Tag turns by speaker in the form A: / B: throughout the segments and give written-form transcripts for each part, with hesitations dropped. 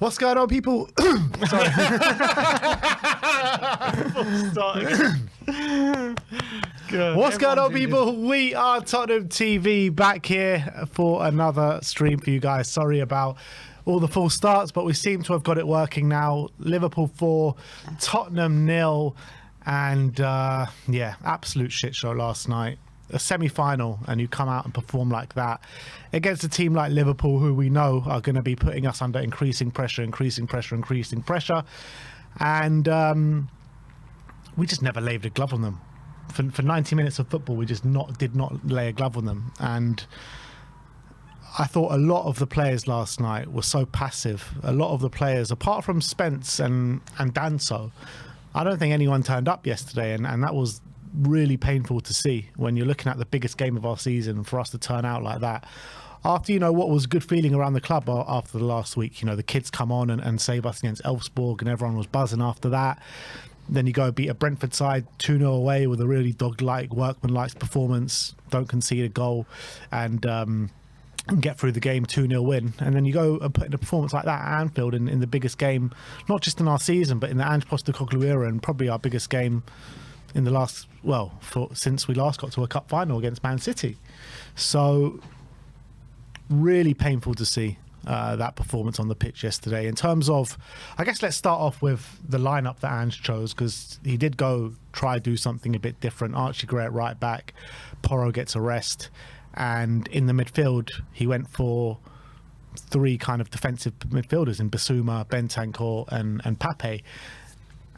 A: What's going on, people? Sorry. What's going on, people? We are Tottenham TV back here for another stream for you guys. Sorry about all the false starts, but we seem to have got it working now. Liverpool 4, Tottenham 0, and yeah, absolute shit show last night. A semi-final, and you come out and perform like that against a team like Liverpool, who we know are going to be putting us under increasing pressure, and we just never laid a glove on them. For 90 minutes of football, we just did not lay a glove on them. And I thought a lot of the players last night were so passive. A lot of the players, apart from Spence and Danso, I don't think anyone turned up yesterday, and that was really painful to see when you're looking at the biggest game of our season, for us to turn out like that. After, you know, what was a good feeling around the club after the last week, you know, the kids come on and save us against Elfsborg, and everyone was buzzing after that. Then you go beat a Brentford side 2-0 away with a really dog-like, workman-like performance, don't concede a goal, and get through the game 2-0 win. And then you go and put in a performance like that at Anfield in the biggest game, not just in our season, but in the Ange Postecoglou era, and probably our biggest game in the last, since we last got to a cup final against Man City. So really painful to see that performance on the pitch yesterday. In terms of, I guess let's start off with the lineup that Ange chose, because he did try do something a bit different. Archie Gray at right back, Porro gets a rest, and in the midfield he went for three kind of defensive midfielders in Bissouma, Bentancur and Pape.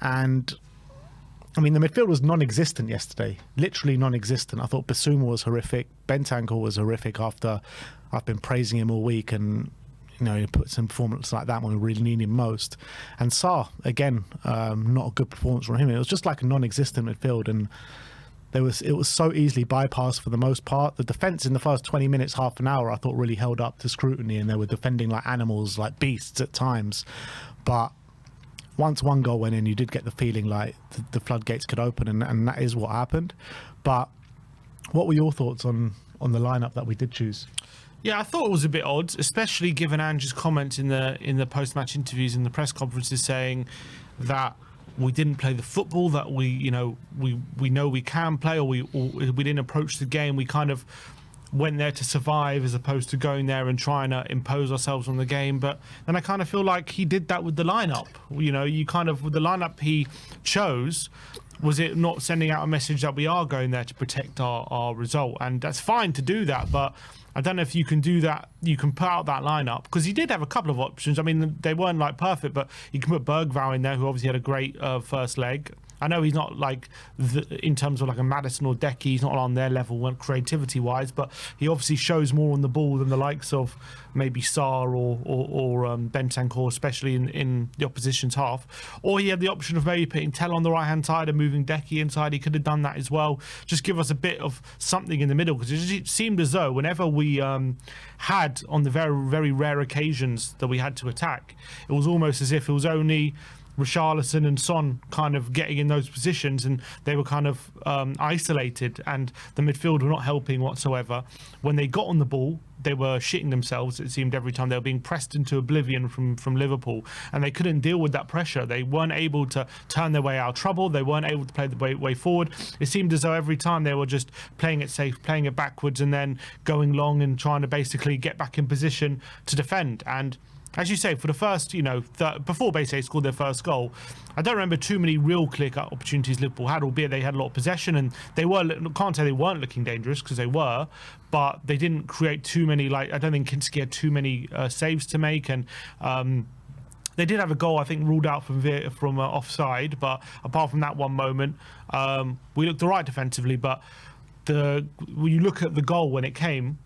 A: And I mean, the midfield was non-existent yesterday, literally non-existent. I thought Bissouma was horrific. Bentancur was horrific after I've been praising him all week, and you know, he puts in performance like that when we really need him most. And Sarr, again, not a good performance from him. It was just like a non-existent midfield, and it was so easily bypassed for the most part. The defence in the first 20 minutes, half an hour, I thought really held up to scrutiny, and they were defending like animals, like beasts at times. But once one goal went in, you did get the feeling like the floodgates could open, and that is what happened. But what were your thoughts on the lineup that we did choose?
B: Yeah, I thought it was a bit odd, especially given Ange's comment in the post-match interviews and the press conferences, saying that we didn't play the football that we know we can play, or we didn't approach the game. We kind of went there to survive as opposed to going there and trying to impose ourselves on the game. But then I kind of feel like he did that with the lineup. You know, with the lineup he chose, was it not sending out a message that we are going there to protect our result? And that's fine to do that, but I don't know if you can do that. You can put out that lineup, because he did have a couple of options. I mean, they weren't like perfect, but you can put Bergvall in there, who obviously had a great first leg. I know he's not like in terms of like a Maddison or Decky, he's not on their level creativity wise, but he obviously shows more on the ball than the likes of maybe Sarr or Bentancur, especially in the opposition's half. Or he had the option of maybe putting Tell on the right hand side and moving Decky inside. He could have done that as well. Just give us a bit of something in the middle, because it seemed as though whenever we had, on the very, very rare occasions that we had to attack, it was almost as if it was only Richarlison and Son kind of getting in those positions, and they were kind of isolated, and the midfield were not helping whatsoever. When they got on the ball, they were shitting themselves, it seemed, every time. They were being pressed into oblivion from Liverpool, and they couldn't deal with that pressure. They weren't able to turn their way out of trouble. They weren't able to play the way forward. It seemed as though every time they were just playing it safe, playing it backwards, and then going long and trying to basically get back in position to defend. And as you say, for the first, before basically they scored their first goal, I don't remember too many real clear-cut opportunities Liverpool had, albeit they had a lot of possession, and can't say they weren't looking dangerous, because they were, but they didn't create too many, I don't think Kinski had too many saves to make, and they did have a goal, I think, ruled out from offside, but apart from that one moment, we looked all right defensively. But when you look at the goal when it came,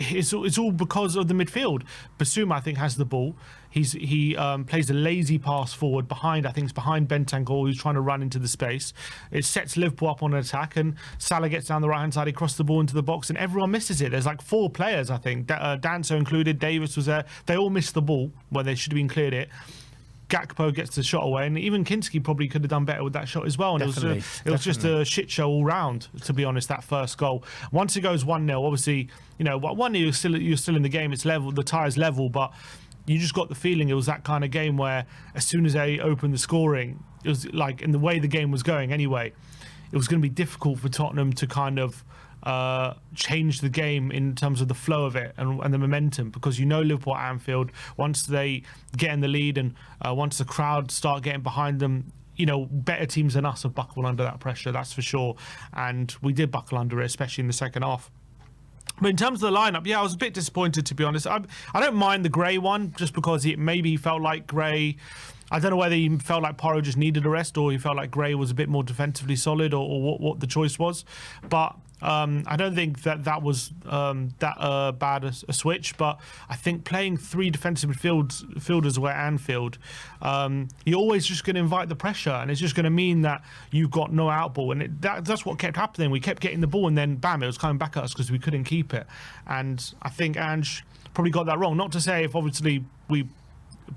B: it's all because of the midfield. Bissouma, I think, has the ball. He plays a lazy pass forward behind, I think it's behind Bentancur, who's trying to run into the space. It sets Liverpool up on an attack, and Salah gets down the right-hand side, he crosses the ball into the box, and everyone misses it. There's like four players, I think. Danso included, Davis was there. They all missed the ball where they should have been cleared it. Gakpo gets the shot away, and even Kinski probably could have done better with that shot as well. And it was just a shit show all round, to be honest, that first goal. Once it goes 1-0, obviously, 1-0, you're still in the game, it's level, the tie's level, but you just got the feeling it was that kind of game where as soon as they opened the scoring, it was like, in the way the game was going anyway, it was going to be difficult for Tottenham to kind of change the game in terms of the flow of it and the momentum, because Liverpool at Anfield, once they get in the lead and once the crowd start getting behind them, better teams than us have buckled under that pressure, that's for sure. And we did buckle under it, especially in the second half. But in terms of the lineup, I was a bit disappointed, to be honest. I don't mind the Gray one, just because maybe he felt like Gray. I don't know whether he felt like Porro just needed a rest, or he felt like Gray was a bit more defensively solid, or what the choice was. But I don't think that was that bad a switch. But I think playing three defensive midfielders away at Anfield, you're always just going to invite the pressure, and it's just going to mean that you've got no out ball. And that's what kept happening. We kept getting the ball, and then bam, it was coming back at us because we couldn't keep it. And I think Ange probably got that wrong. Not to say if obviously we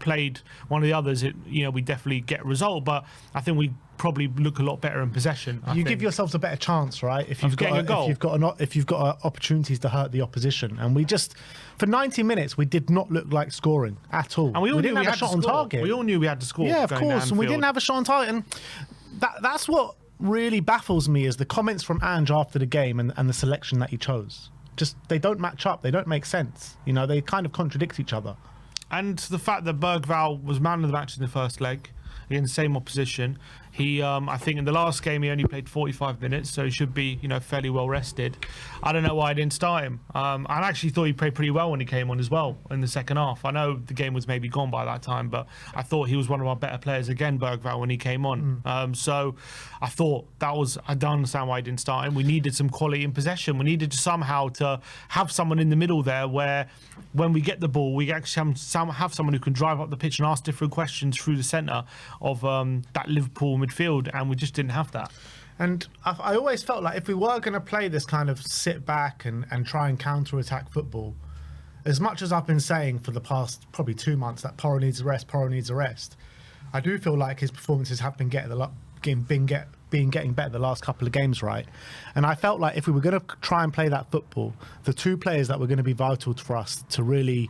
B: played one of the others, we definitely get a result, but I think we probably look a lot better in possession.
A: You give yourselves a better chance, right? If you've got opportunities to hurt the opposition, and we just, for 90 minutes, we did not look like scoring at all.
B: And we
A: didn't have a shot on target.
B: We all knew we had to score.
A: Yeah, of course, and we didn't have a shot on target, and that's what really baffles me, is the comments from Ange after the game and the selection that he chose. Just, they don't match up. They don't make sense. They kind of contradict each other.
B: And the fact that Bergvall was man of the match in the first leg against the same opposition. He, I think in the last game he only played 45 minutes, so he should be, fairly well rested. I don't know why I didn't start him. I actually thought he played pretty well when he came on as well in the second half. I know the game was maybe gone by that time, but I thought he was one of our better players again, Bergvall, when he came on. So I thought I don't understand why I didn't start him. We needed some quality in possession. We needed somehow to have someone in the middle there where when we get the ball, we actually have someone who can drive up the pitch and ask different questions through the centre of that Liverpool midfield, and we just didn't have that.
A: And I always felt like if we were going to play this kind of sit back and try and counter-attack football, as much as I've been saying for the past probably 2 months that Porro needs a rest, I do feel like his performances have been getting better the last couple of games, right? And I felt like if we were going to try and play that football, the two players that were going to be vital for us to really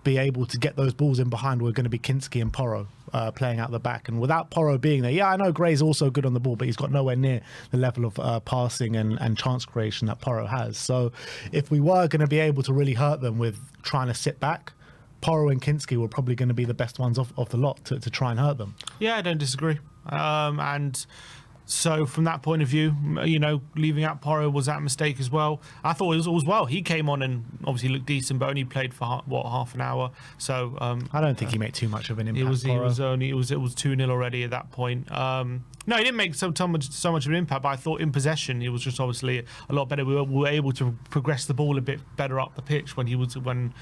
A: be able to get those balls in behind were going to be Kinski and Porro playing out the back. And without Porro being there, I know Gray's also good on the ball, but he's got nowhere near the level of passing and chance creation that Porro has. So if we were going to be able to really hurt them with trying to sit back, Porro and Kinski were probably going to be the best ones of the lot to try and hurt them.
B: Yeah, I don't disagree. And so from that point of view, leaving out Porro was that a mistake as well. I thought it was well. He came on and obviously looked decent, but only played for half an hour. So
A: I don't think he made too much of an impact.
B: It was 2-0 already at that point. No, he didn't make so much of an impact, but I thought in possession he was just obviously a lot better. We were able to progress the ball a bit better up the pitch when he was on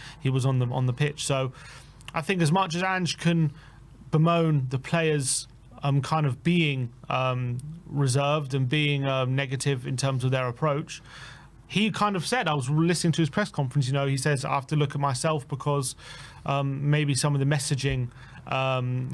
B: the pitch. So I think as much as Ange can bemoan the players kind of being reserved and being negative in terms of their approach, he kind of said, I was listening to his press conference, he says, I have to look at myself because maybe some of the messaging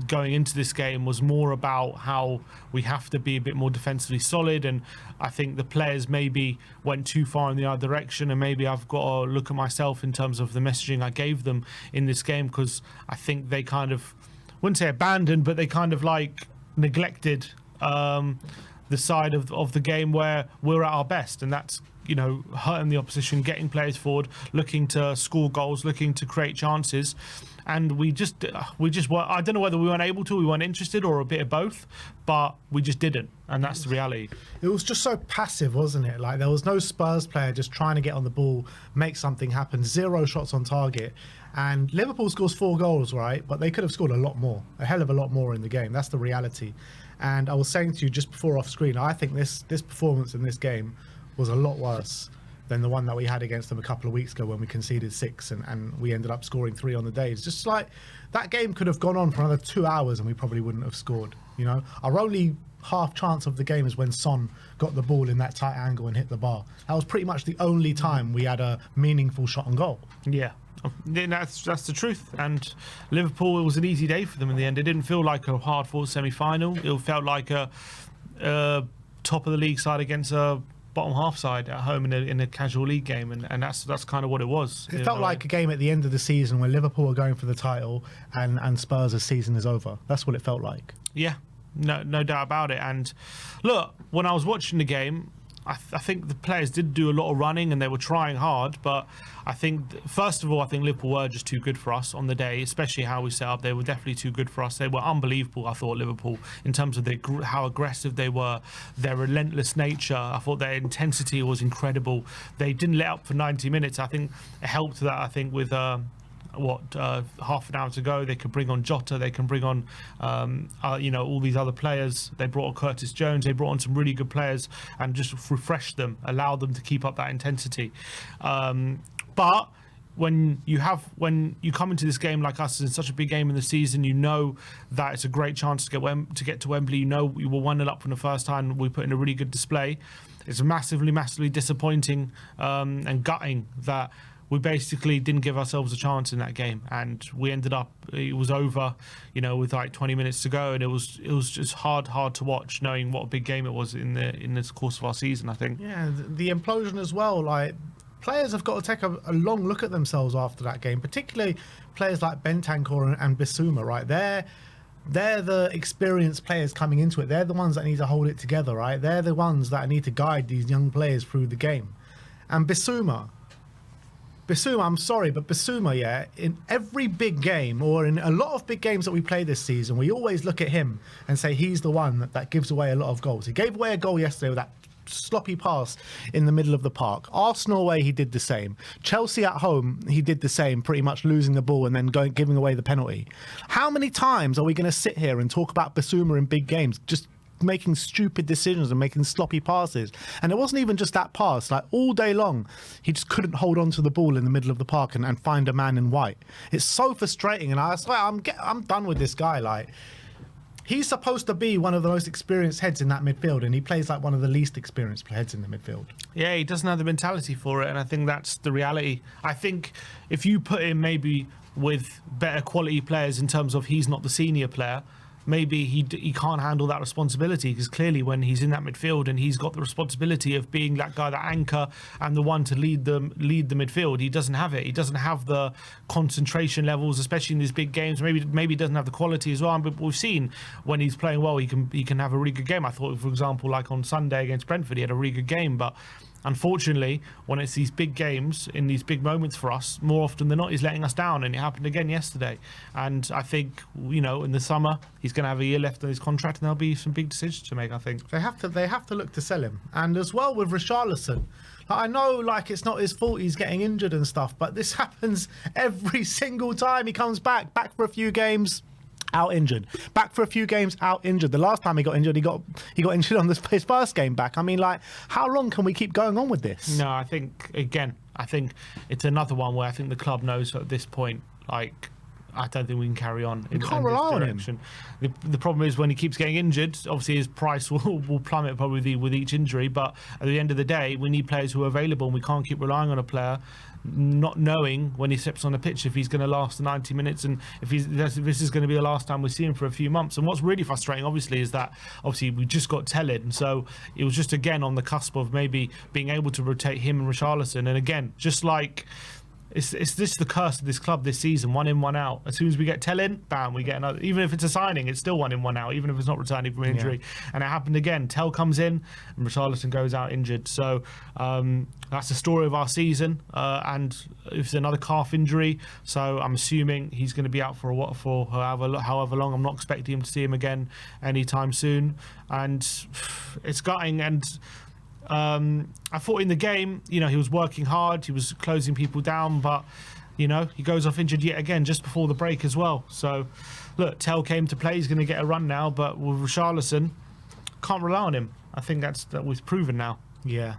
B: going into this game was more about how we have to be a bit more defensively solid, and I think the players maybe went too far in the other direction, and maybe I've got to look at myself in terms of the messaging I gave them in this game, because I think they kind of, wouldn't say abandoned, but they kind of like neglected the side of the game where we're at our best, and that's hurting the opposition, getting players forward, looking to score goals, looking to create chances, and we just were, I don't know whether we weren't able to, we weren't interested, or a bit of both, but we just didn't, and that's the reality.
A: It was just so passive, wasn't it? Like there was no Spurs player just trying to get on the ball, make something happen, 0 shots on target. And Liverpool scores 4 goals, right? But they could have scored a hell of a lot more in the game. That's the reality. And I was saying to you just before off screen, I think this performance in this game was a lot worse than the one that we had against them a couple of weeks ago when we conceded 6 and we ended up scoring 3 on the day. It's just like that game could have gone on for another 2 hours and we probably wouldn't have scored. Our only half chance of the game is when Son got the ball in that tight angle and hit the bar. That was pretty much the only time we had a meaningful shot on goal.
B: Yeah. That's the truth. And Liverpool, it was an easy day for them in the end. It didn't feel like a hard-fought semi-final. It felt like a top of the league side against a bottom half side at home in a casual league game, and that's kind of what it was.
A: It felt like a game at the end of the season where Liverpool are going for the title and Spurs' season is over. That's what it felt like.
B: Yeah, no doubt about it. And look, when I was watching the game, I think the players did do a lot of running and they were trying hard, but I think, first of all, I think Liverpool were just too good for us on the day, especially how we set up. They were definitely too good for us. They were unbelievable, I thought, Liverpool, in terms of how aggressive they were, their relentless nature. I thought their intensity was incredible. They didn't let up for 90 minutes. I think it helped that, I think, with... half an hour to go, they could bring on Jota, they can bring on all these other players. They brought on Curtis Jones, they brought on some really good players and just refreshed them, allowed them to keep up that intensity. But when you come into this game like us, in such a big game in the season, you know that it's a great chance to get to Wembley. You know we were 1-0 up from the first time. We put in a really good display. It's massively disappointing and gutting that we basically didn't give ourselves a chance in that game, and we ended up, it was over, with like 20 minutes to go, and it was just hard to watch, knowing what a big game it was in this course of our season, I think.
A: Yeah, the implosion as well. Like, players have got to take a long look at themselves after that game, particularly players like Bentancur and Bissouma, right? They're the experienced players coming into it. They're the ones that need to hold it together, right? They're the ones that need to guide these young players through the game. And Bissouma, I'm sorry, but Bissouma, yeah, in every big game, or in a lot of big games that we play this season, we always look at him and say he's the one that gives away a lot of goals. He gave away a goal yesterday with that sloppy pass in the middle of the park. Arsenal away, he did the same. Chelsea at home, he did the same, pretty much losing the ball and then giving away the penalty. How many times are we going to sit here and talk about Bissouma in big games, just making stupid decisions and making sloppy passes? And it wasn't even just that pass. Like, all day long, he just couldn't hold on to the ball in the middle of the park and find a man in white. It's so frustrating, and I swear I'm done with this guy. Like, he's supposed to be one of the most experienced heads in that midfield, and he plays like one of the least experienced heads in the midfield.
B: Yeah, he doesn't have the mentality for it, and I think that's the reality. I think if you put him maybe with better quality players in terms of he's not the senior player, maybe he can't handle that responsibility, because clearly when he's in that midfield and he's got the responsibility of being that guy, that anchor, and the one to lead the midfield, he doesn't have it. He doesn't have the concentration levels, especially in these big games. Maybe he doesn't have the quality as well. But we've seen when he's playing well, he can have a really good game. I thought, for example, like on Sunday against Brentford, he had a really good game, but unfortunately, when it's these big games, in these big moments for us, more often than not, he's letting us down, and it happened again yesterday. And I think, in the summer, he's going to have a year left on his contract, and there'll be some big decisions to make, I think.
A: They have to look to sell him. And as well with Richarlison, I know, it's not his fault he's getting injured and stuff, but this happens every single time he comes back for a few games, out injured, back for a few games, out injured. The last time he got injured, he got injured on his first game back. I mean, how long can we keep going on with this?
B: No, I think it's another one where I think the club knows at this point, I don't think we can carry on in this direction. The problem is, when he keeps getting injured, obviously his price will plummet probably with each injury, but at the end of the day, we need players who are available, and we can't keep relying on a player not knowing when he steps on the pitch if he's going to last the 90 minutes and if this is going to be the last time we see him for a few months. And what's really frustrating, obviously, is that obviously we just got Tellin, and so it was just again on the cusp of maybe being able to rotate him and Richarlison. And again, just like it's this the curse of this club this season, 1 in 1 out. As soon as we get Tell bam, we get another. Even if it's a signing, it's still 1 in 1 out, even if it's not returning from injury. Yeah. And it happened again. Tell comes in and Richarlison goes out injured. So that's the story of our season. And it's another calf injury, so I'm assuming he's going to be out for however long. I'm not expecting him to see him again anytime soon, and it's gutting. And I thought in the game, he was working hard, he was closing people down, but he goes off injured yet again just before the break as well. So look, Tell came to play, he's going to get a run now, but with Richarlison, can't rely on him. I think that was proven now.
A: Yeah.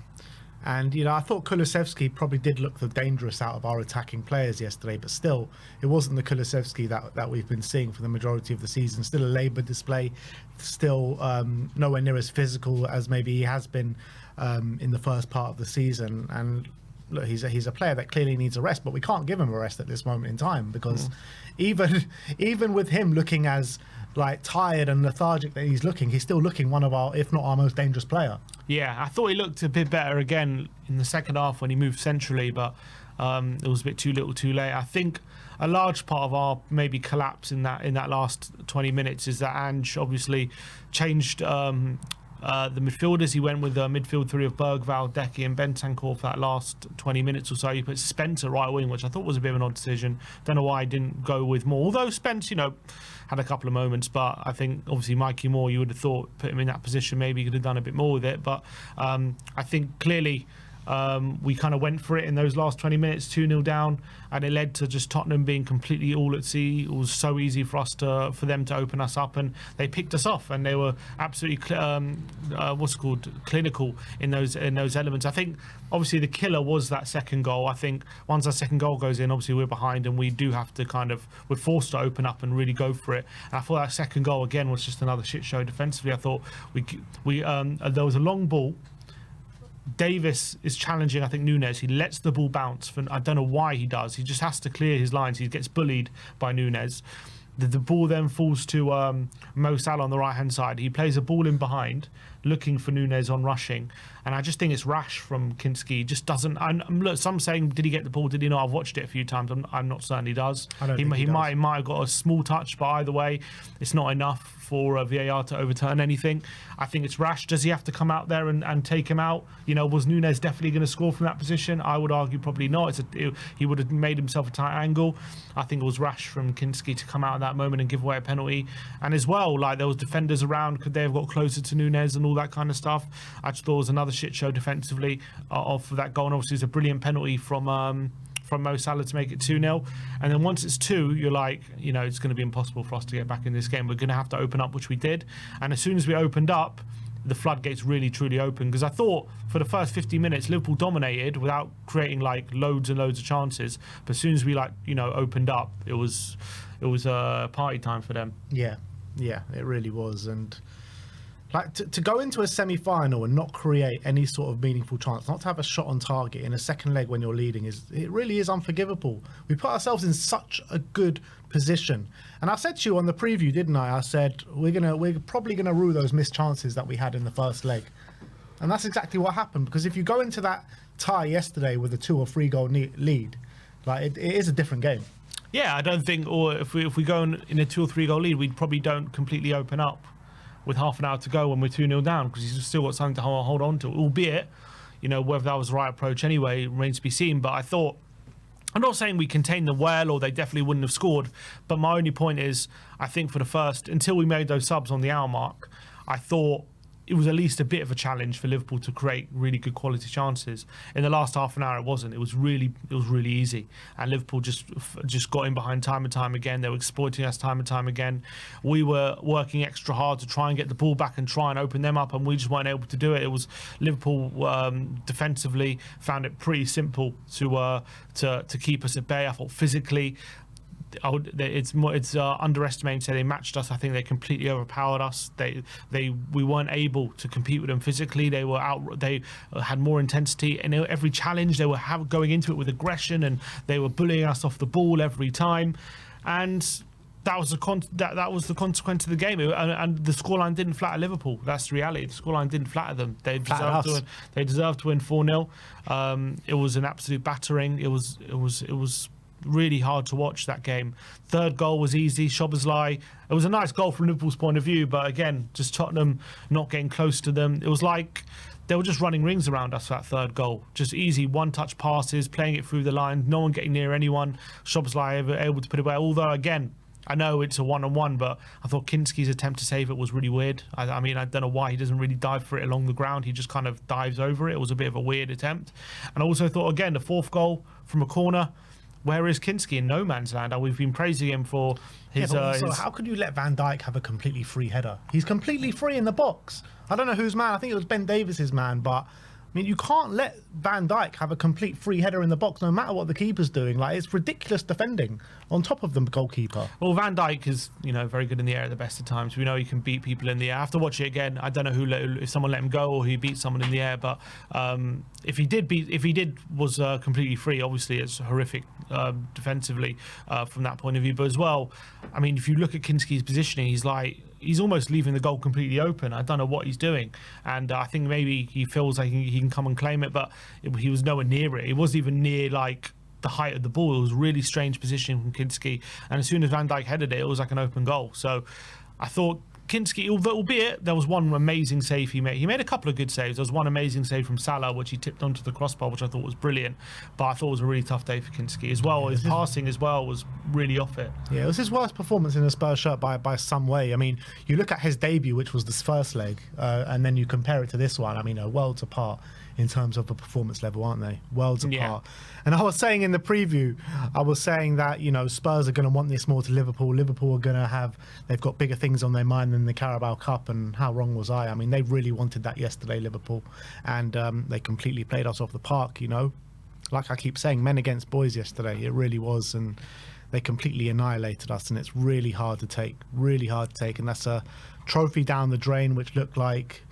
A: And, I thought Kulusevski probably did look the dangerous out of our attacking players yesterday, but still, it wasn't the Kulusevski that we've been seeing for the majority of the season. Still a laboured display, still nowhere near as physical as maybe he has been in the first part of the season. And look, he's a player that clearly needs a rest, but we can't give him a rest at this moment in time because even with him looking as like tired and lethargic that he's looking, he's still looking one of our, if not our most dangerous player.
B: Yeah, I thought he looked a bit better again in the second half when he moved centrally, but it was a bit too little too late. I think a large part of our maybe collapse in that last 20 minutes is that Ange obviously changed the midfielders. He went with the midfield three of Bergvall, Decky and Bentancur for that last 20 minutes or so. He put Spencer right wing, which I thought was a bit of an odd decision. Don't know why he didn't go with more, although Spence, had a couple of moments, but I think obviously Mikey Moore, you would have thought, put him in that position, maybe he could have done a bit more with it, but I think clearly we kind of went for it in those last 20 minutes, 2-0 down, and it led to just Tottenham being completely all at sea. It was so easy for them to open us up, and they picked us off, and they were absolutely clinical in those elements. I think obviously the killer was that second goal. I think once that second goal goes in, obviously we're behind, and we do have to we're forced to open up and really go for it. And I thought that second goal again was just another shit show defensively. I thought there was a long ball. Davis is challenging, I think, Nunes. He lets the ball bounce. I don't know why he does. He just has to clear his lines. He gets bullied by Nunes. The ball then falls to Mo Salah on the right-hand side. He plays a ball in behind, looking for Nunes on rushing. And I just think it's rash from Kinski. He just doesn't... Look, some saying, did he get the ball? Did he not? I've watched it a few times. I'm not certain he does. He might have got a small touch, but either way, it's not enough for VAR to overturn anything. I think it's rash. Does he have to come out there and take him out? Was Nunes definitely going to score from that position? I would argue probably not. He would have made himself a tight angle. I think it was rash from Kinski to come out at that moment and give away a penalty. And as well, like, there was defenders around. Could they have got closer to Nunes and all that kind of stuff? I just thought it was another shit show defensively of that goal. And obviously, it's a brilliant penalty from Mo Salah to make it 2-0. And then once it's 2, you're like, it's going to be impossible for us to get back in this game. We're going to have to open up, which we did. And as soon as we opened up, the floodgates really truly opened, because I thought for the first 50 minutes Liverpool dominated without creating like loads and loads of chances, but as soon as we opened up, it was party time for them.
A: Yeah, it really was. And like to go into a semi-final and not create any sort of meaningful chance, not to have a shot on target in a second leg when you're leading, it really is unforgivable. We put ourselves in such a good position. And I said to you on the preview, didn't I? I said we're probably gonna rue those missed chances that we had in the first leg. And that's exactly what happened, because if you go into that tie yesterday with a 2 or 3 goal lead, like it is a different game.
B: Yeah, I don't think, or if we go in a 2 or 3 goal lead, we probably don't completely open up with half an hour to go when we're 2-0 down, because he's still got something to hold on to, albeit, whether that was the right approach anyway remains to be seen. But I thought, I'm not saying we contained them well or they definitely wouldn't have scored, but my only point is, I think for the first, until we made those subs on the hour mark, I thought it was at least a bit of a challenge for Liverpool to create really good quality chances. In the last half an hour, it wasn't. It was really easy, and Liverpool just got in behind time and time again. They were exploiting us time and time again. We were working extra hard to try and get the ball back and try and open them up, and we just weren't able to do it. It was Liverpool defensively found it pretty simple to keep us at bay. I thought physically, it's underestimated to say they matched us. I think they completely overpowered us. We weren't able to compete with them physically. They had more intensity, and every challenge they were going into it with aggression, and they were bullying us off the ball every time. And that was the consequence of the game. And the scoreline didn't flatter Liverpool. That's the reality. The scoreline didn't flatter them. They deserved to win 4-0. It was an absolute battering. It was really hard to watch that game. Third goal was easy. Szoboszlai. It was a nice goal from Liverpool's point of view, but again, just Tottenham not getting close to them. It was like they were just running rings around us for that third goal. Just easy one-touch passes, playing it through the line, no one getting near anyone. Szoboszlai able to put it away. Although, again, I know it's a one-on-one, but I thought Kinski's attempt to save it was really weird. I mean, I don't know why he doesn't really dive for it along the ground. He just kind of dives over it. It was a bit of a weird attempt. And I also thought, again, the fourth goal from a corner, where is Kinski in no man's land? We've been praising him for his...
A: how could you let Van Dijk have a completely free header? He's completely free in the box. I don't know whose man. I think it was Ben Davis's man, but I mean, you can't let Van Dijk have a complete free header in the box, no matter what the keeper's doing. Like, it's ridiculous defending on top of the goalkeeper.
B: Well, Van Dijk is, very good in the air at the best of times. We know he can beat people in the air. I have to watch it again. I don't know if someone let him go or he beat someone in the air. But if he was completely free, obviously it's horrific defensively from that point of view. But as well, I mean, if you look at Kinski's positioning, he's almost leaving the goal completely open. I don't know what he's doing. And I think maybe he feels like he can come and claim it, but he was nowhere near it. It wasn't even near, like, the height of the ball. It was really strange positioning from Kinski. And as soon as Van Dijk headed it, it was like an open goal. So I thought Kinski, albeit there was one amazing save he made. He made a couple of good saves. There was one amazing save from Salah, which he tipped onto the crossbar, which I thought was brilliant. But I thought it was a really tough day for Kinski as well. His passing as well was really off it.
A: Yeah, it was his worst performance in a Spurs shirt by some way. I mean, you look at his debut, which was this first leg, and then you compare it to this one. I mean, worlds apart in terms of the performance level, aren't they? Worlds apart.
B: Yeah.
A: And I was saying in the preview, that, Spurs are going to want this more to Liverpool. Liverpool are going to they've got bigger things on their mind than the Carabao Cup. And how wrong was I? I mean, they really wanted that yesterday, Liverpool. And they completely played us off the park, Like I keep saying, men against boys yesterday. It really was. And they completely annihilated us. And it's really hard to take. And that's a trophy down the drain, which looked like,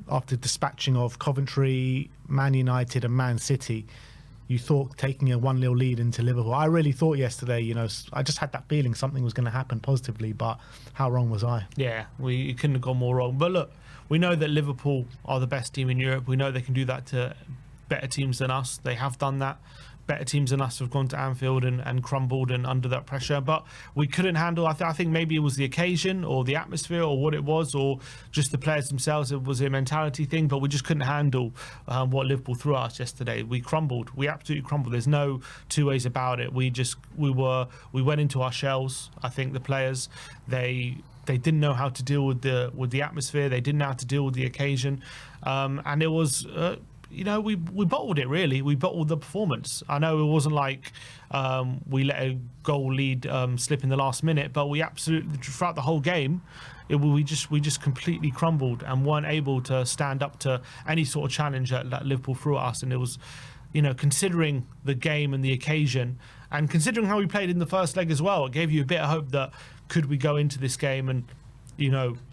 A: after dispatching of Coventry, Man United and Man City, you thought taking a 1-0 lead into Liverpool. I really thought yesterday, I just had that feeling something was going to happen positively, but how wrong was I?
B: Yeah, we couldn't have gone more wrong. But look, we know that Liverpool are the best team in Europe. We know they can do that to better teams than us. They have done that. Better teams than us have gone to Anfield and crumbled and under that pressure, but we couldn't handle. I think maybe it was the occasion or the atmosphere or what it was, or just the players themselves. It was a mentality thing, but we just couldn't handle what Liverpool threw at us yesterday. We crumbled. We absolutely crumbled. There's no two ways about it. We went into our shells. I think the players, they didn't know how to deal with the atmosphere. They didn't know how to deal with the occasion, and it was. We bottled it, really. We bottled the performance. I know it wasn't like we let a goal lead slip in the last minute, but we absolutely, throughout the whole game, we just completely crumbled and weren't able to stand up to any sort of challenge that Liverpool threw at us. And it was, considering the game and the occasion, and considering how we played in the first leg as well, it gave you a bit of hope that could we go into this game and,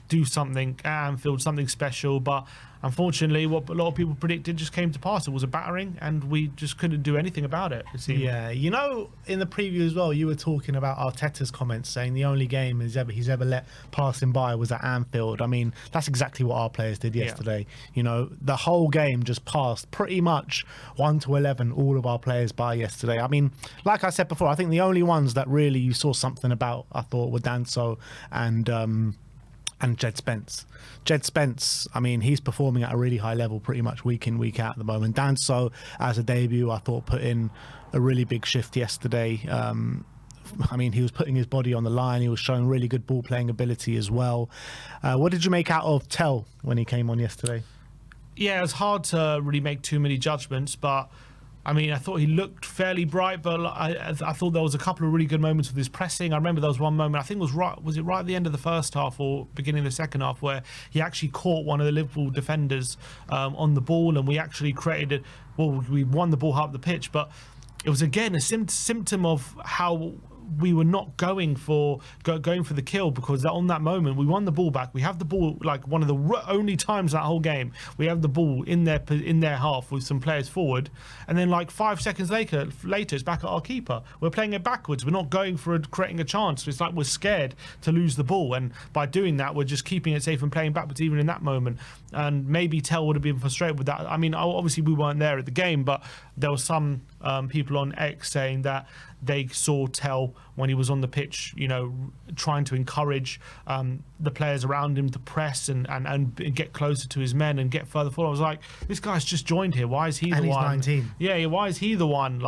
B: do something at Anfield, something special. But unfortunately, what a lot of people predicted just came to pass. It was a battering, and we just couldn't do anything about it, it seemed.
A: Yeah, in the preview as well, you were talking about Arteta's comments, saying the only game he's ever let pass him by was at Anfield. I mean, that's exactly what our players did yesterday. Yeah. The whole game just passed pretty much 1 to 11 all of our players by yesterday. I mean, like I said before, I think the only ones that really you saw something about, I thought, were Danso and Jed Spence. Jed Spence, I mean, he's performing at a really high level pretty much week in, week out at the moment. Danso, as a debut, I thought put in a really big shift yesterday. I mean, he was putting his body on the line. He was showing really good ball playing ability as well. What did you make out of Tell when he came on yesterday?
B: Yeah, it was hard to really make too many judgments, but I mean, I thought he looked fairly bright, but I thought there was a couple of really good moments with his pressing. I remember there was one moment, I think was it right at the end of the first half or beginning of the second half, where he actually caught one of the Liverpool defenders on the ball, and we actually we won the ball half the pitch, but it was again a symptom of how we were not going for the kill, because on that moment we won the ball back. We have the ball, like one of the only times that whole game we have the ball in their half with some players forward, and then like 5 seconds later it's back at our keeper. We're playing it backwards. We're not going for creating a chance. It's like we're scared to lose the ball, and by doing that we're just keeping it safe and playing backwards even in that moment. And maybe Tell would have been frustrated with that. I mean, obviously we weren't there at the game, but there were some people on X saying that they saw Tell when he was on the pitch, trying to encourage the players around him to press and get closer to his men and get further forward. I was like, this guy's just joined here. Why is he the one?
A: And he's 19.
B: Yeah, why is he the one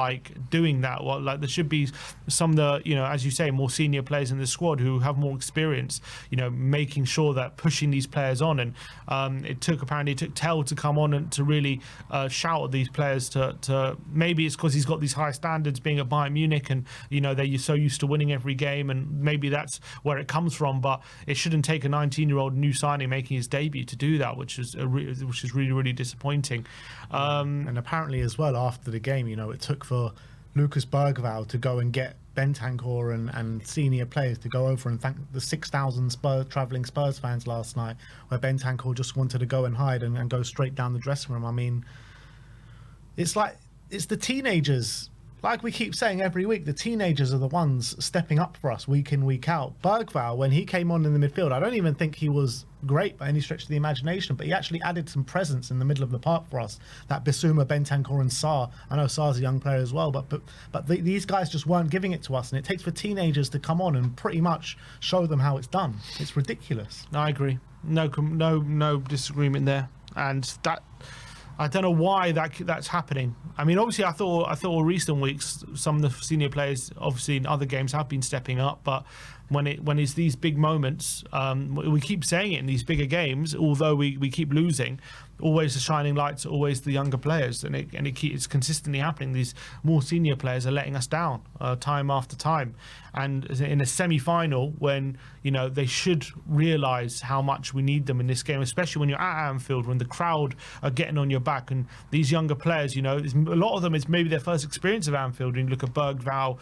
B: doing that? Well, there should be some of the, as you say, more senior players in the squad who have more experience, making sure that pushing these players on. And it took Tell to come on and to really shout at these players to maybe it's because he's got these high standards being at Bayern Munich, and they're so used used to winning every game, and maybe that's where it comes from. But it shouldn't take a 19-year-old new signing making his debut to do that, which is really, really disappointing.
A: And apparently as well, after the game, it took for Lucas Bergvall to go and get Bentancur and senior players to go over and thank the 6,000 travelling Spurs fans last night, where Bentancur just wanted to go and hide and go straight down the dressing room. I mean, it's the teenagers. Like we keep saying every week, the teenagers are the ones stepping up for us week in, week out. Bergvall, when he came on in the midfield, I don't even think he was great by any stretch of the imagination, but he actually added some presence in the middle of the park for us. That Bissouma, Bentancur and Sarr. I know Sarr's a young player as well, but these guys just weren't giving it to us, and it takes for teenagers to come on and pretty much show them how it's done. It's ridiculous.
B: I agree. No disagreement there. And that, I don't know why that's happening. I mean, obviously, I thought recent weeks some of the senior players, obviously in other games, have been stepping up. But when it's these big moments, we keep saying it in these bigger games. Although we keep losing, always the shining lights are always the younger players, and it's consistently happening. These more senior players are letting us down time after time. And in a semi-final, when they should realise how much we need them in this game, especially when you're at Anfield, when the crowd are getting on your back, and these younger players, a lot of them, it's maybe their first experience of Anfield. And you look at Bergvall,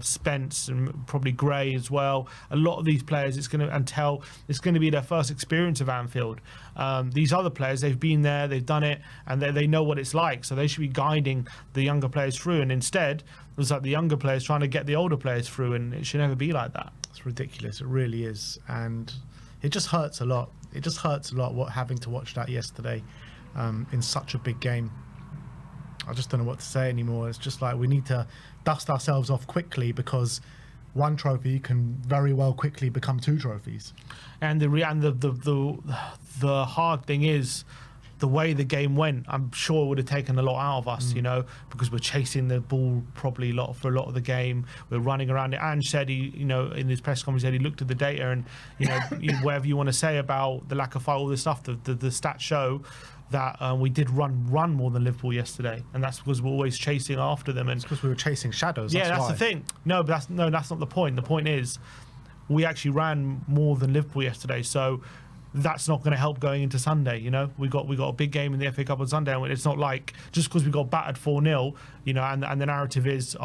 B: Spence, and probably Gray as well. A lot of these players, it's going to be their first experience of Anfield. These other players, they've been there, they've done it, and they know what it's like. So they should be guiding the younger players through. And instead, it was like the younger players trying to get the older players through, and it should never be like that.
A: It's ridiculous. It really is, and it just hurts a lot. It just hurts a lot having to watch that yesterday in such a big game. I just don't know what to say anymore. It's just like we need to dust ourselves off quickly, because one trophy can very well quickly become two trophies.
B: And the hard thing is the way the game went. I'm sure it would have taken a lot out of us, because we're chasing the ball probably for a lot of the game. We're running around it. Ange said in his press conference, he looked at the data, and whatever you want to say about the lack of fight, all this stuff, the stats show that we did run more than Liverpool yesterday, and that's because we're always chasing after them. And
A: it's because we were chasing shadows.
B: Yeah, that's the thing. No, but that's not the point. The point is, we actually ran more than Liverpool yesterday, so that's not going to help going into Sunday. We got a big game in the FA Cup on Sunday, and it's not like just because we got battered 4-0, and the narrative is,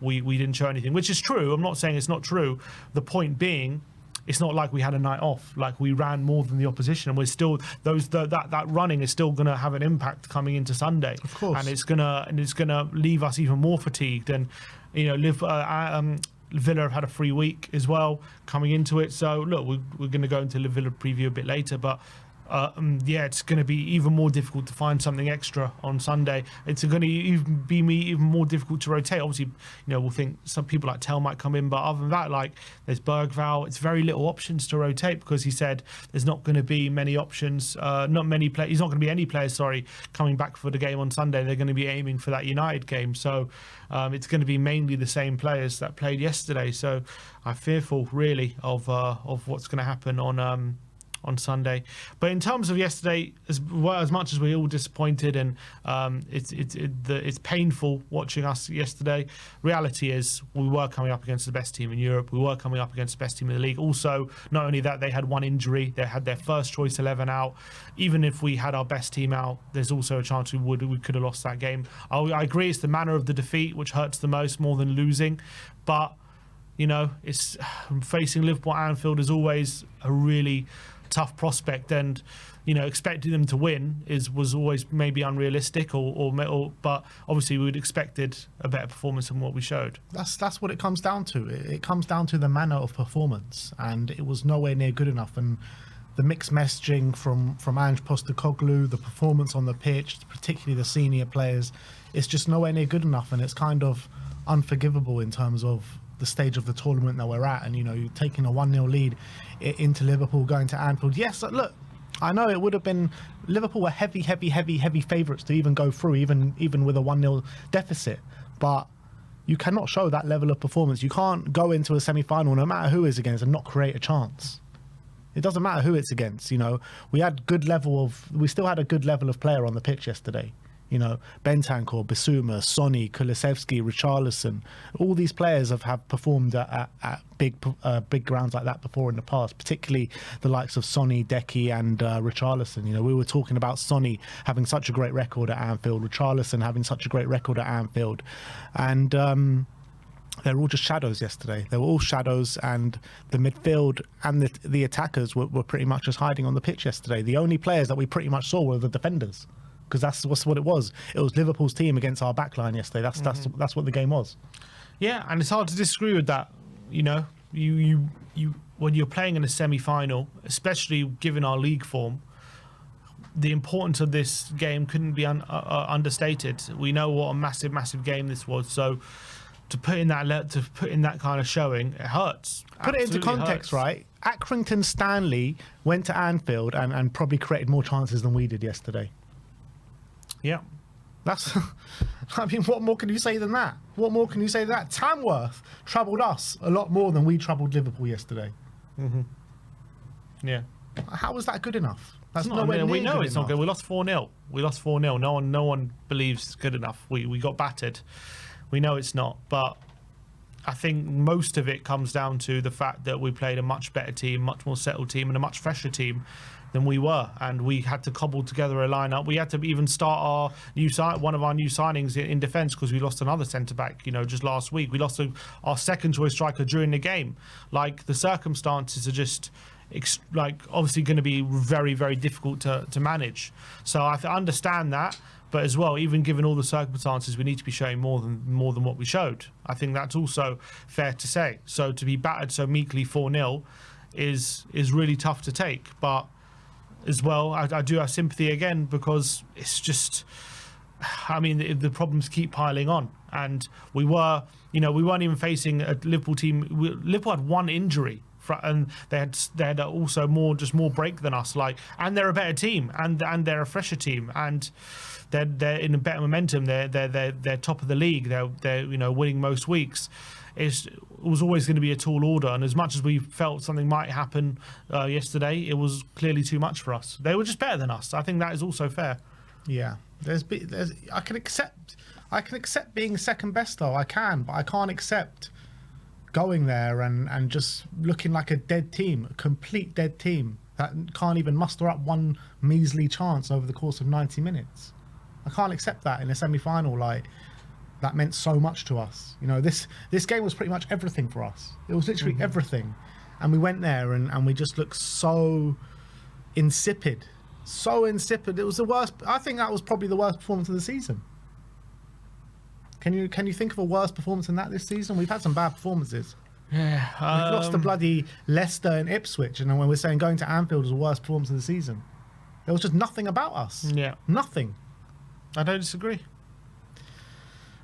B: we didn't show anything, which is true. I'm not saying it's not true. The point being, it's not like we had a night off. Like, we ran more than the opposition, and we're still that running is still going to have an impact coming into Sunday.
A: Of course,
B: and it's gonna leave us even more fatigued. And Villa have had a free week as well coming into it. So look, we're going to go into the Villa preview a bit later, but it's going to be even more difficult to find something extra on Sunday. It's going to even more difficult to rotate. Obviously, we'll think some people like Tell might come in, but other than that, like, there's Bergvall. It's very little options to rotate, because he said there's not going to be many options. Not many players. He's not going to be any players, coming back for the game on Sunday. They're going to be aiming for that United game. So it's going to be mainly the same players that played yesterday. So I'm fearful, really, of what's going to happen on Sunday. But in terms of yesterday, as much as we're all disappointed, and it's painful watching us yesterday, reality is we were coming up against the best team in Europe. We were coming up against the best team in the league. Also, not only that, they had one injury. They had their first choice 11 out. Even if we had our best team out, there's also a chance we could have lost that game. I agree, it's the manner of the defeat which hurts the most, more than losing. But it's facing Liverpool at Anfield is always a really tough prospect, and expecting them to win was always maybe unrealistic, but obviously we would expected a better performance than what we showed.
A: That's what it comes down to. It comes down to the manner of performance, and it was nowhere near good enough. And the mixed messaging from Ange Postecoglou, the performance on the pitch, particularly the senior players, it's just nowhere near good enough, and it's kind of unforgivable in terms of the stage of the tournament that we're at. And you're taking a 1-0 lead into Liverpool, going to Anfield. Yes, look, I know it would have been, Liverpool were heavy favourites to even go through, even with a 1-0 deficit. But you cannot show that level of performance. You can't go into a semi-final, no matter who is against, and not create a chance. It doesn't matter who it's against. We still had a good level of player on the pitch yesterday. You know, Bentancur, Bissouma, Sonny, Kulusevski, Richarlison, all these players have performed at big grounds like that before in the past, particularly the likes of Sonny, Decky and Richarlison. You know, we were talking about Sonny having such a great record at Anfield, Richarlison having such a great record at Anfield, and they were all just shadows yesterday. They were all shadows, and the midfield and the attackers were pretty much just hiding on the pitch yesterday. The only players that we pretty much saw were the defenders, because that's what it was. It was Liverpool's team against our backline yesterday. That's what the game was.
B: Yeah, and it's hard to disagree with that. You know, you when you're playing in a semi-final, especially given our league form, the importance of this game couldn't be understated. We know what a massive game this was. So to put in that kind of showing, it hurts.
A: Put it into context, right? Accrington Stanley went to Anfield and probably created more chances than we did yesterday.
B: Yeah.
A: That's, I mean, what more can you say than that? What more can you say than that? Tamworth troubled us a lot more than we troubled Liverpool yesterday.
B: Mm-hmm. Yeah.
A: How was that good enough? That's
B: not.
A: nowhere near
B: We know
A: good
B: it's
A: enough.
B: not good. We lost 4-0. No one believes it's good enough. We got battered. We know it's not. But I think most of it comes down to the fact that we played a much better team, much more settled team, and a much fresher team than we were, and we had to cobble together a lineup. We had to even start one of our new signings in defence, because we lost another centre back. You know, just last week we lost our second choice striker during the game. Like, the circumstances are just obviously going to be very, very difficult to manage. So I understand that, but as well, even given all the circumstances, we need to be showing more than what we showed. I think that's also fair to say. So to be battered so meekly 4-0 is really tough to take, but as well, I do have sympathy again, because it's just, I mean, the problems keep piling on, and we weren't even facing a Liverpool team. Liverpool had one injury, and they had also more break than us. And they're a better team, and they're a fresher team, and they're in a better momentum. They're top of the league. They're winning most weeks. It was always going to be a tall order, and as much as we felt something might happen yesterday, it was clearly too much for us. They were just better than us. I think that is also fair.
A: Yeah, I can accept being second best, though. I can, but I can't accept going there and just looking like a dead team, a complete dead team that can't even muster up one measly chance over the course of 90 minutes. I can't accept that in a semi-final. That meant so much to us. You know, this game was pretty much everything for us. It was literally everything. And we went there and we just looked so insipid. So insipid. It was the worst. I think that was probably the worst performance of the season. Can you think of a worse performance than that this season? We've had some bad performances.
B: Yeah.
A: We've lost to bloody Leicester and Ipswich, and then when we're saying going to Anfield was the worst performance of the season, there was just nothing about us.
B: Yeah.
A: Nothing.
B: I don't disagree.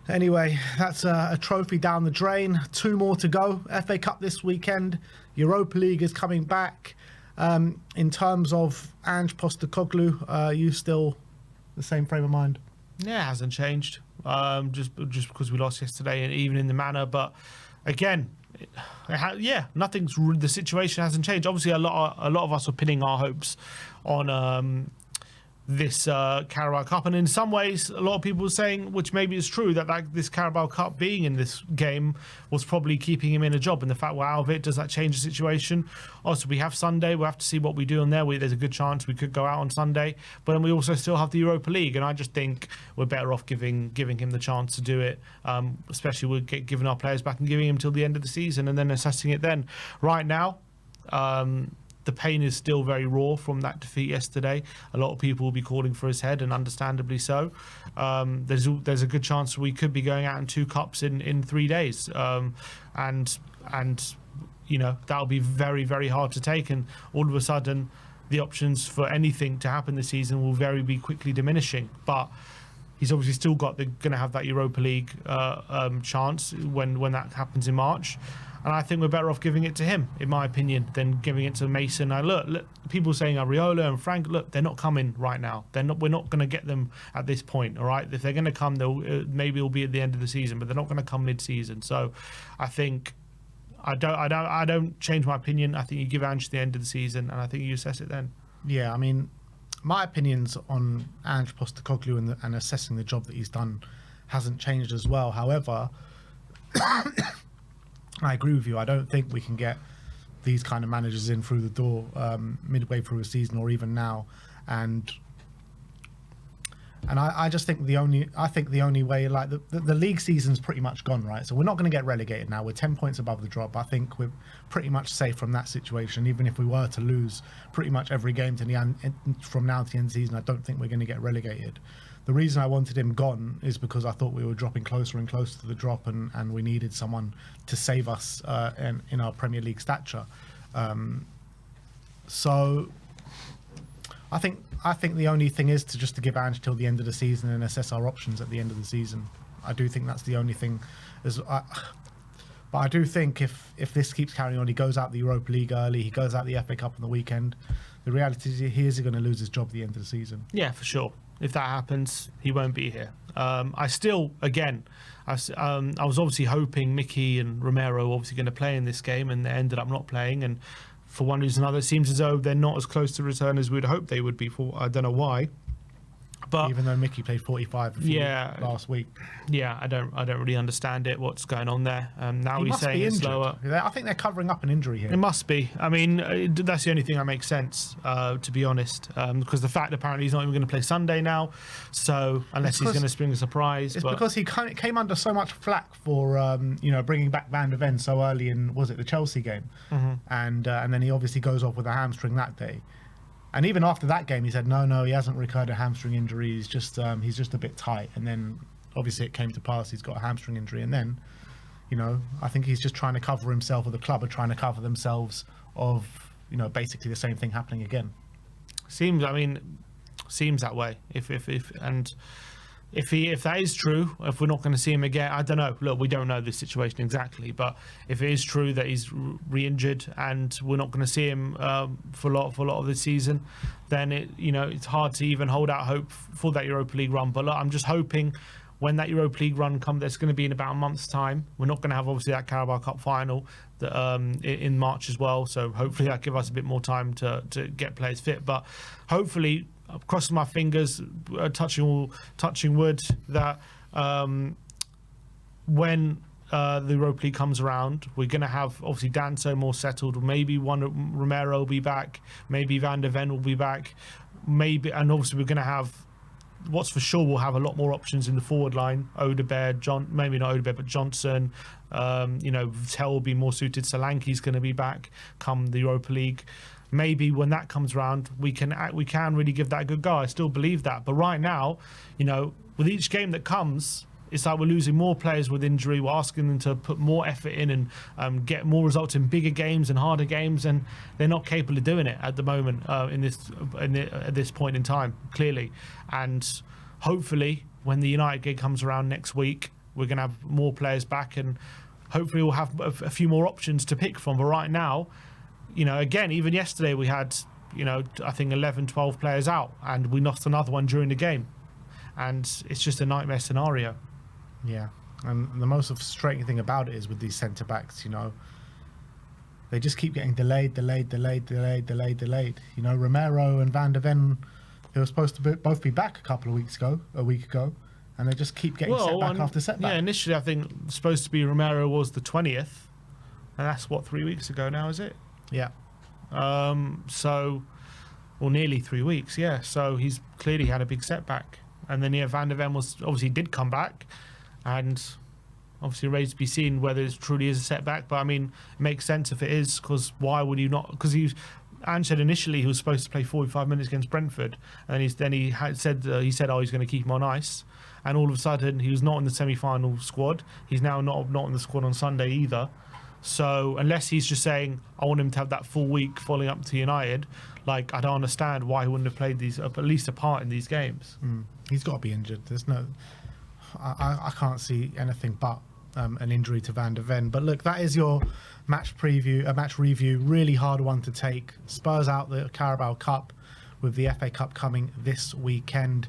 A: Anyway, that's a trophy down the drain. 2 more to go. FA Cup this weekend. Europa League is coming back. In terms of Ange Postecoglou, you still the same frame of mind?
B: Yeah, it hasn't changed. Just because we lost yesterday, and even in the manner. But again, nothing's. The situation hasn't changed. Obviously, a lot of us are pinning our hopes on this Carabao Cup, and in some ways a lot of people are saying, which maybe is true, that this Carabao Cup being in this game was probably keeping him in a job, and the fact we're out of it, does that change the situation? Also, we have Sunday, we'll have to see what we do on there. There's a good chance we could go out on Sunday, but then we also still have the Europa League, and I just think we're better off giving him the chance to do it, especially with giving our players back and giving him till the end of the season and then assessing it then. Right now, the pain is still very raw from that defeat yesterday. A lot of people will be calling for his head, and understandably so. There's a good chance we could be going out in 2 cups in 3 days, and that'll be very, very hard to take. And all of a sudden, the options for anything to happen this season will be quickly diminishing. But he's obviously still going to have that Europa League chance when that happens in March. And I think we're better off giving it to him, in my opinion, than giving it to Mason. Now, look, people saying Areola and Frank, look, they're not coming right now. We're not going to get them at this point, all right? If they're going to come, maybe it'll be at the end of the season, but they're not going to come mid-season. So I think I don't change my opinion. I think you give Ange the end of the season, and I think you assess it then.
A: Yeah, I mean, my opinions on Ange Postecoglou and assessing the job that he's done hasn't changed as well. However, I agree with you. I don't think we can get these kind of managers in through the door midway through a season or even now, and I just think the only way, like the league season's pretty much gone, right? So we're not going to get relegated now. We're 10 points above the drop. I think we're pretty much safe from that situation. Even if we were to lose pretty much every game to the end, from now to the end of the season, I don't think we're going to get relegated. The reason I wanted him gone is because I thought we were dropping closer and closer to the drop, and we needed someone to save us in our Premier League stature. So I think the only thing is to give Ange till the end of the season and assess our options at the end of the season. I do think that's the only thing. But I do think if this keeps carrying on, he goes out the Europa League early, he goes out the FA Cup on the weekend, the reality is he is going to lose his job at the end of the season.
B: Yeah, for sure. If that happens, he won't be here. I was obviously hoping Mickey and Romero were obviously going to play in this game, and they ended up not playing. And for one reason or another, it seems as though they're not as close to return as we'd hoped they would be. For I don't know why. But
A: even though Mickey played 45 last week.
B: Yeah, I don't really understand it. What's going on there? Now he's
A: must
B: saying
A: be
B: it's
A: injured.
B: slower.
A: I think they're covering up an injury here.
B: It must be. I mean, that's the only thing that makes sense, to be honest, because the fact apparently he's not even going to play Sunday now. So unless he's going to spring a cle's
A: because he came under so much flack for bringing back Van der Ven so early in, was it the Chelsea game, and then he obviously goes off with a hamstring that day. And even after that game, he said, no, he hasn't recurred a hamstring injury. He's just a bit tight. And then obviously it came to pass. He's got a hamstring injury. And then, I think he's just trying to cover himself, or the club are trying to cover themselves of, basically the same thing happening again.
B: Seems that way. If that is true, if we're not going to see him again, I don't know. Look, we don't know the situation exactly, but if it is true that he's re-injured and we're not going to see him for a lot of the season, then it's hard to even hold out hope for that Europa League run. But look, I'm just hoping when that Europa League run comes, that's going to be in about a month's time. We're not going to have obviously that Carabao Cup final in March as well, so hopefully that give us a bit more time to get players fit. But hopefully, crossing my fingers, touching wood, that when the Europa League comes around, we're going to have obviously Danso more settled. Maybe Romero will be back. Maybe Van der Ven will be back. And obviously we're going to have, what's for sure, we'll have a lot more options in the forward line. Odegaard, maybe not Odegaard, but Johnson. Tel will be more suited. Solanke's going to be back come the Europa League. Maybe when that comes around, we can really give that a good go. I still believe that. But right now, with each game that comes, it's like we're losing more players with injury. We're asking them to put more effort in and get more results in bigger games and harder games, and they're not capable of doing it at the moment at this point in time, clearly. And hopefully, when the United game comes around next week, we're going to have more players back, and hopefully we'll have a few more options to pick from. But right now, again, even yesterday we had, I think 11, 12 players out, and we lost another one during the game. And it's just a nightmare scenario.
A: Yeah. And the most frustrating thing about it is with these centre-backs, they just keep getting delayed. Romero and Van der Ven, who were supposed to both be back a week ago, and they just keep getting setback after setback.
B: Yeah, initially I think supposed to be Romero was the 20th, and that's 3 weeks ago now, is it?
A: Yeah.
B: Nearly 3 weeks, yeah. So he's clearly had a big setback. And then, Van der Ven did come back, and obviously remains to be seen whether it truly is a setback. But I mean, it makes sense if it is, because why would you not? Because Ange said initially he was supposed to play 45 minutes against Brentford, and he said he's going to keep him on ice, and all of a sudden he was not in the semi-final squad. He's now not in the squad on Sunday either. So unless he's just saying, I want him to have that full week following up to United, I don't understand why he wouldn't have played these, at least a part in these games.
A: He's got to be injured. There's no, I can't see anything but an injury to Van der Ven. But look, that is your match review. Really hard one to take. Spurs out the Carabao Cup, with the FA Cup coming this weekend.